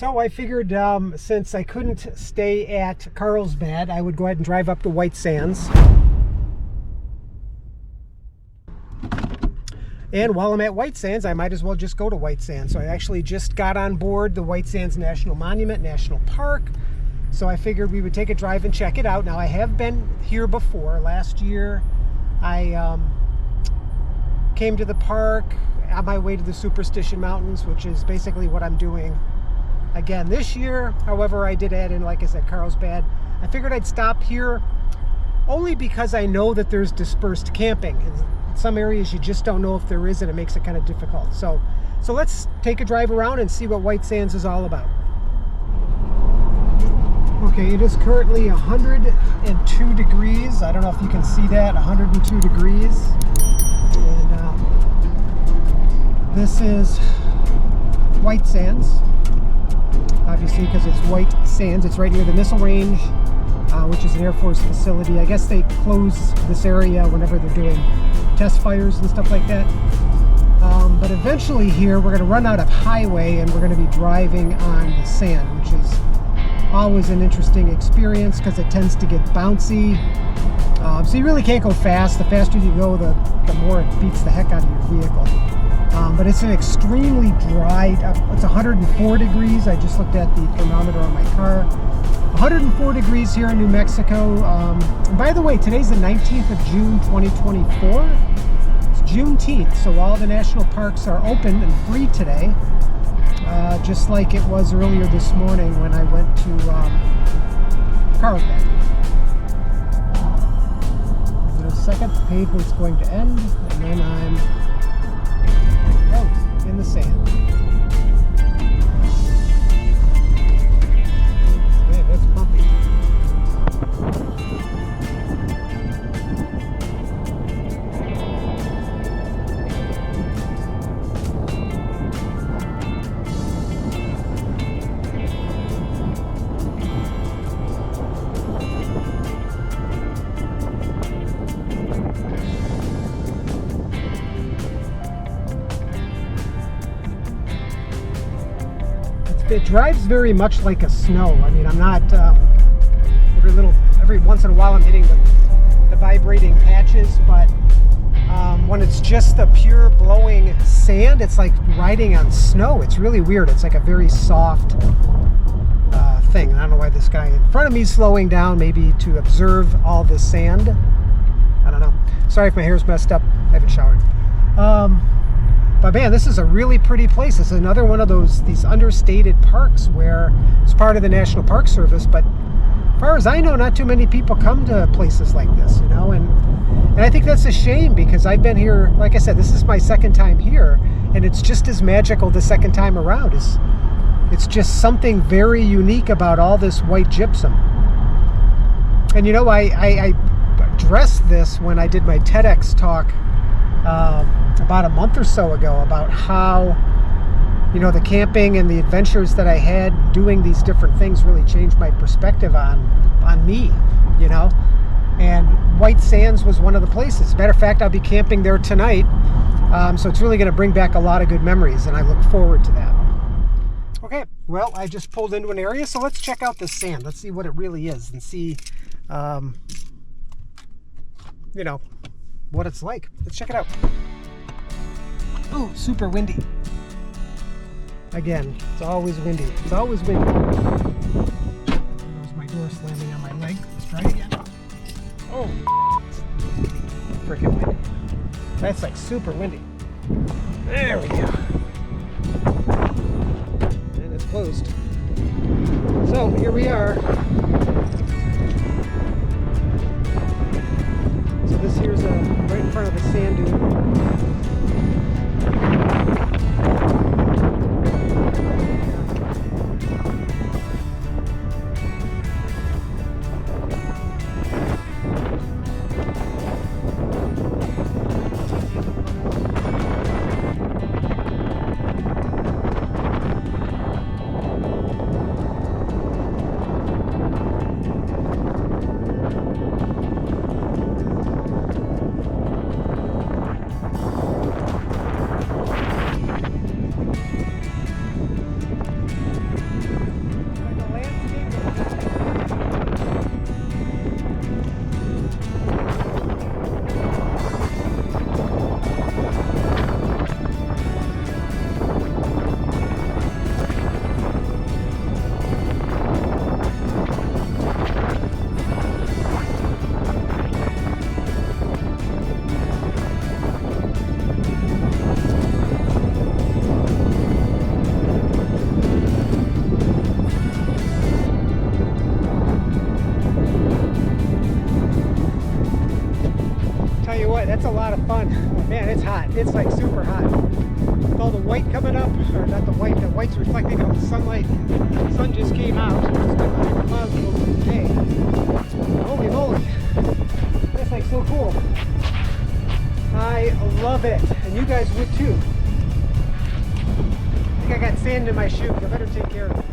So I figured since I couldn't stay at Carlsbad, I would go ahead and drive up to White Sands. And while I'm at White Sands, I might as well just go to White Sands. So I actually just got on board the White Sands National Monument, National Park. So I figured we would take a drive and check it out. Now I have been here before. Last year I came to the park on my way to the Superstition Mountains, which is basically what I'm doing again this year. However, I did add in, like I said, Carlsbad. I figured I'd stop here only because I know that there's dispersed camping. In some areas you just don't know if there is, and it makes it kind of difficult. So let's take a drive around and see what White Sands is all about. Okay, it is currently 102 degrees. I don't know if you can see that, 102 degrees. And this is White Sands, obviously because it's White Sands. It's right near the missile range, which is an Air Force facility. I guess they close this area whenever they're doing test fires and stuff like that. But eventually here we're going to run out of highway and we're going to be driving on the sand, which is always an interesting experience because it tends to get bouncy. So you really can't go fast. The faster you go, the more it beats the heck out of your vehicle. But it's an extremely dry, it's 104 degrees. I just looked at the thermometer on my car. 104 degrees here in New Mexico. And by the way, today's the 19th of June, 2024. It's Juneteenth, so all the national parks are open and free today. Just like it was earlier this morning when I went to Carlsbad. In a second, the pavement's going to end, and then I'm out in the sand. Man, that's bumpy. It drives very much like a snow. I mean, I'm not, every once in a while I'm hitting the vibrating patches, but when it's just the pure blowing sand, it's like riding on snow. It's really weird. It's like a very soft thing. I don't know why this guy in front of me is slowing down, maybe to observe all this sand. I don't know. Sorry if my hair's messed up. I haven't showered. But man, this is a really pretty place. It's another one of these understated parks where it's part of the National Park Service, but as far as I know, not too many people come to places like this, you know, and I think that's a shame because I've been here, like I said, this is my second time here, and it's just as magical the second time around. It's just something very unique about all this white gypsum. And you know, I addressed this when I did my TEDx talk about a month or so ago about how, you know, the camping and the adventures that I had doing these different things really changed my perspective on me, you know. And White Sands was one of the places. As a matter of fact, I'll be camping there tonight, so it's really going to bring back a lot of good memories, and I look forward to that. Okay, well, I just pulled into an area, so let's check out this sand. Let's see what it really is and see, you know, what it's like. Let's check it out. Oh, super windy. Again, it's always windy. It's always windy. There's my door slamming on my leg. Let's try it again. Oh, freaking windy. That's like super windy. There we go. And it's closed. So here we are. So this here's right in front of the sand dune. fun. Oh, man, it's hot. It's like super hot. With all the white coming up, or not the white's reflecting off the sunlight. The sun just came out. It's been 100 clouds most of the day. Holy moly. That's like so cool. I love it. And you guys would too. I think I got sand in my shoe. I better take care of it.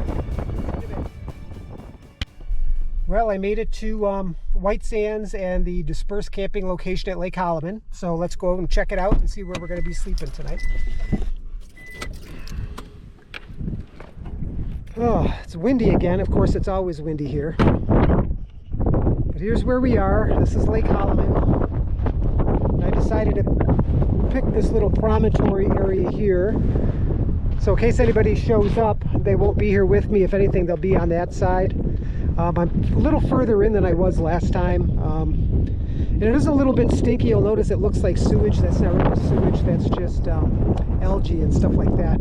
Well, I made it to White Sands and the dispersed camping location at Lake Holloman. So let's go and check it out and see where we're going to be sleeping tonight. Oh, it's windy again. Of course, it's always windy here. But here's where we are. This is Lake Holloman. And I decided to pick this little promontory area here. So in case anybody shows up, they won't be here with me. If anything, they'll be on that side. I'm a little further in than I was last time. And it is a little bit stinky. You'll notice it looks like sewage. That's not really sewage. That's just algae and stuff like that.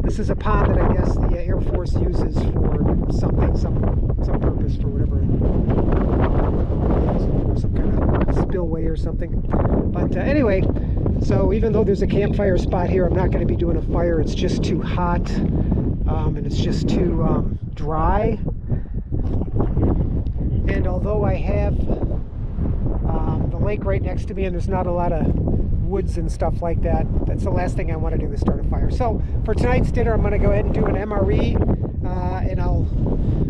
This is a pond that I guess the Air Force uses for something, some purpose for whatever. Some kind of spillway or something. But anyway, so even though there's a campfire spot here, I'm not going to be doing a fire. It's just too hot, and it's just too dry. And although I have the lake right next to me and there's not a lot of woods and stuff like that, that's the last thing I want to do is start a fire. So for tonight's dinner, I'm going to go ahead and do an MRE, and I'll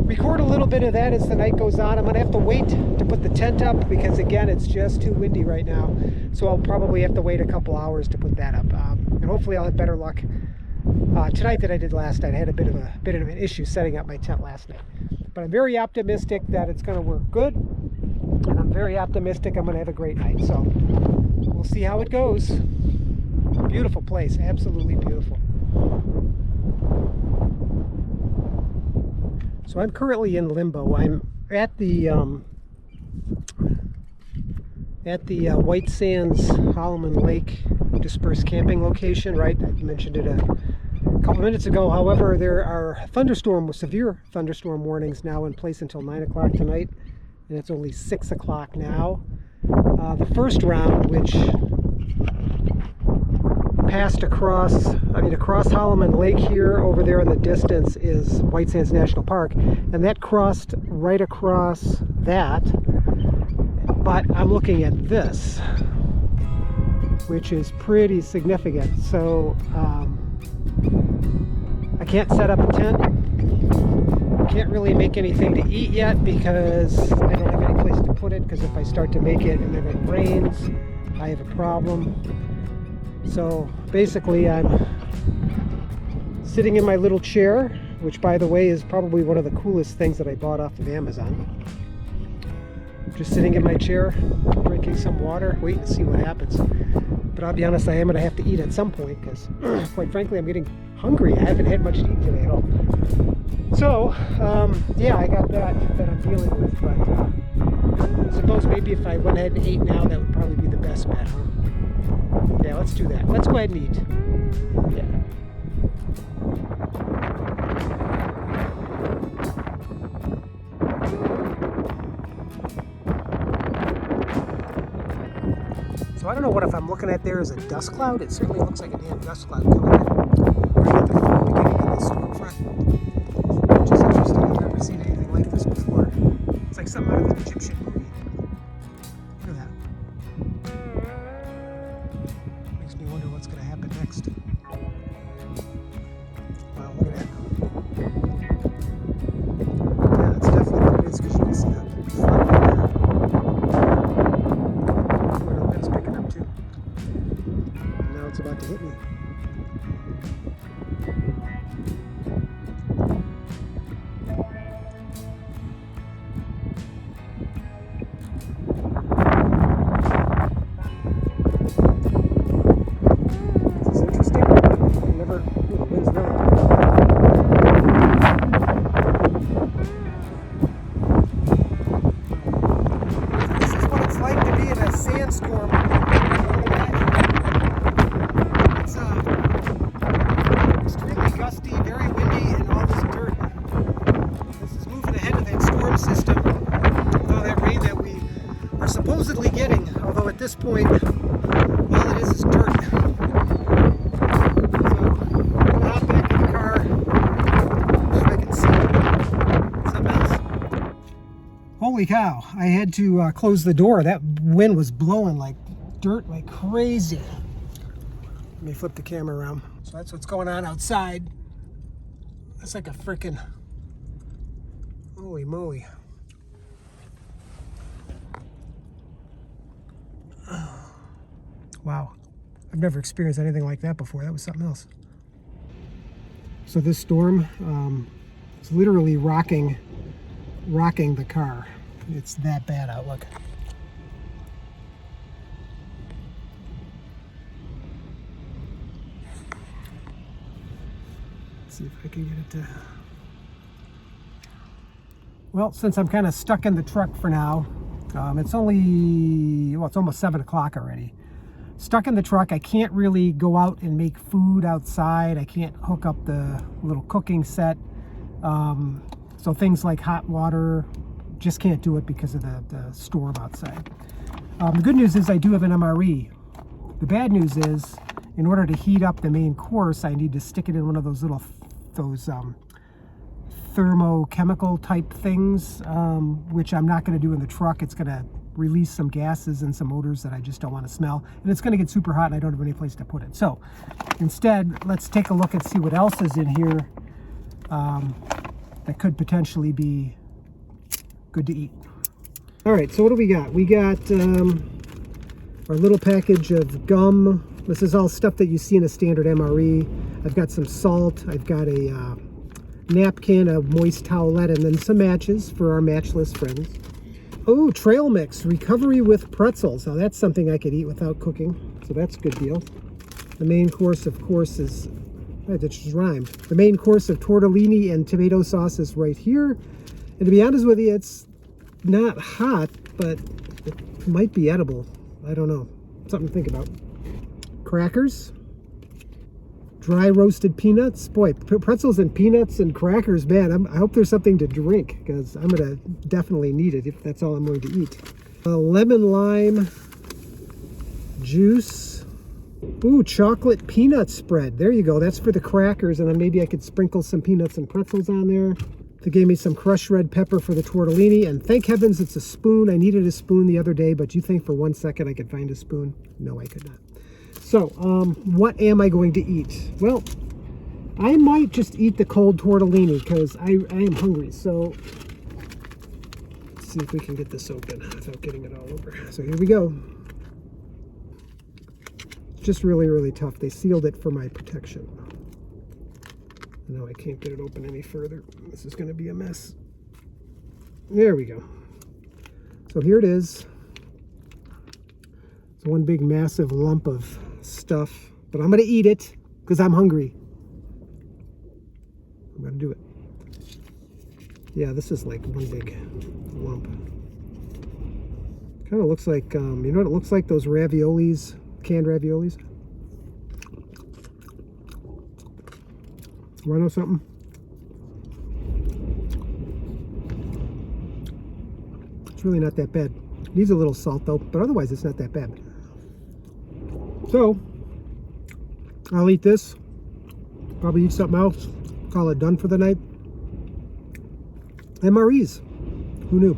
record a little bit of that as the night goes on. I'm going to have to wait to put the tent up because, again, it's just too windy right now. So I'll probably have to wait a couple hours to put that up. And hopefully I'll have better luck tonight than I did last night. I had a bit of an issue setting up my tent last night. But I'm very optimistic that it's going to work good, and I'm very optimistic I'm going to have a great night. So we'll see how it goes. Beautiful place, absolutely beautiful. So I'm currently in limbo. I'm at the White Sands Holloman Lake dispersed camping location, right? I mentioned it a couple minutes ago. However, there are severe thunderstorm warnings now in place until 9 o'clock tonight, and it's only 6 o'clock now. The first round, which passed across Holloman Lake here, over there in the distance is White Sands National Park, and that crossed right across that. But I'm looking at this, which is pretty significant. So I can't set up a tent. Can't really make anything to eat yet because I don't have any place to put it, because if I start to make it and then it rains, I have a problem. So basically I'm sitting in my little chair, which by the way is probably one of the coolest things that I bought off of Amazon. Just sitting in my chair, drinking some water, waiting to see what happens. But I'll be honest, I am going to have to eat at some point because, quite frankly, I'm getting hungry. I haven't had much to eat today at all. So, yeah, I got that I'm dealing with. But I suppose maybe if I went ahead and ate now, that would probably be the best bet, huh? Yeah, let's do that. Let's go ahead and eat. Yeah. So I don't know what if I'm looking at there as a dust cloud. It certainly looks like a damn dust cloud coming in right at the beginning of the storm front. Which is interesting. I've never seen anything like this before. It's like something out of an Egyptian movie. Look at that. Makes me wonder what's going to happen next. Wow, look at that. Yeah, it's definitely what it is, because you can see that front there. Picking up too. And now it's about to hit me. This is interesting. The wind's really This is what it's like to be in a sandstorm. Extremely gusty, very windy, and all this dirt. This is moving ahead of that storm system. All that rain that we are supposedly getting. Although at this point, all Holy cow, I had to close the door. That wind was blowing like dirt like crazy. Let me flip the camera around. So that's what's going on outside. That's like a freaking, holy moly. Wow, I've never experienced anything like that before. That was something else. So this storm is literally rocking the car. It's that bad out. Look. Let's see if I can get it to. Well, since I'm kind of stuck in the truck for now, it's only, well, it's almost 7 o'clock already. Stuck in the truck, I can't really go out and make food outside. I can't hook up the little cooking set. So things like hot water, just can't do it because of the storm outside. The good news is I do have an MRE. The bad news is, in order to heat up the main course, I need to stick it in one of those little, thermochemical type things, which I'm not going to do in the truck. It's going to release some gases and some odors that I just don't want to smell, and it's going to get super hot and I don't have any place to put it. So instead, let's take a look and see what else is in here that could potentially be good to eat. All right, so what do we got? We got our little package of gum. This is all stuff that you see in a standard MRE. I've got some salt. I've got a napkin, a moist towelette, and then some matches for our matchless friends. Oh, trail mix, recovery with pretzels. Now that's something I could eat without cooking, so that's a good deal. The main course, of course, is, that just rhymed. The main course of tortellini and tomato sauce is right here. And to be honest with you, it's not hot, but it might be edible. I don't know. Something to think about. Crackers. Dry roasted peanuts. Boy, pretzels and peanuts and crackers, man, I hope there's something to drink, because I'm going to definitely need it if that's all I'm going to eat. Lemon lime juice. Ooh, chocolate peanut spread. There you go. That's for the crackers, and then maybe I could sprinkle some peanuts and pretzels on there. They gave me some crushed red pepper for the tortellini, and thank heavens it's a spoon. I needed a spoon the other day, but you think for 1 second I could find a spoon? No, I could not. So, what am I going to eat? Well, I might just eat the cold tortellini because I am hungry. So, let's see if we can get this open without getting it all over. So here we go. It's just really, really tough. They sealed it for my protection. Now I can't get it open any further. This is going to be a mess. There we go. So here it is. It's one big massive lump of stuff, but I'm going to eat it because I'm hungry. I'm going to do it. Yeah, this is like one big lump. Kind of looks like, you know what it looks like? Those raviolis, canned raviolis. Want to know something? It's really not that bad. It needs a little salt though, but otherwise it's not that bad. So, I'll eat this. Probably eat something else. Call it done for the night. MREs. Who knew?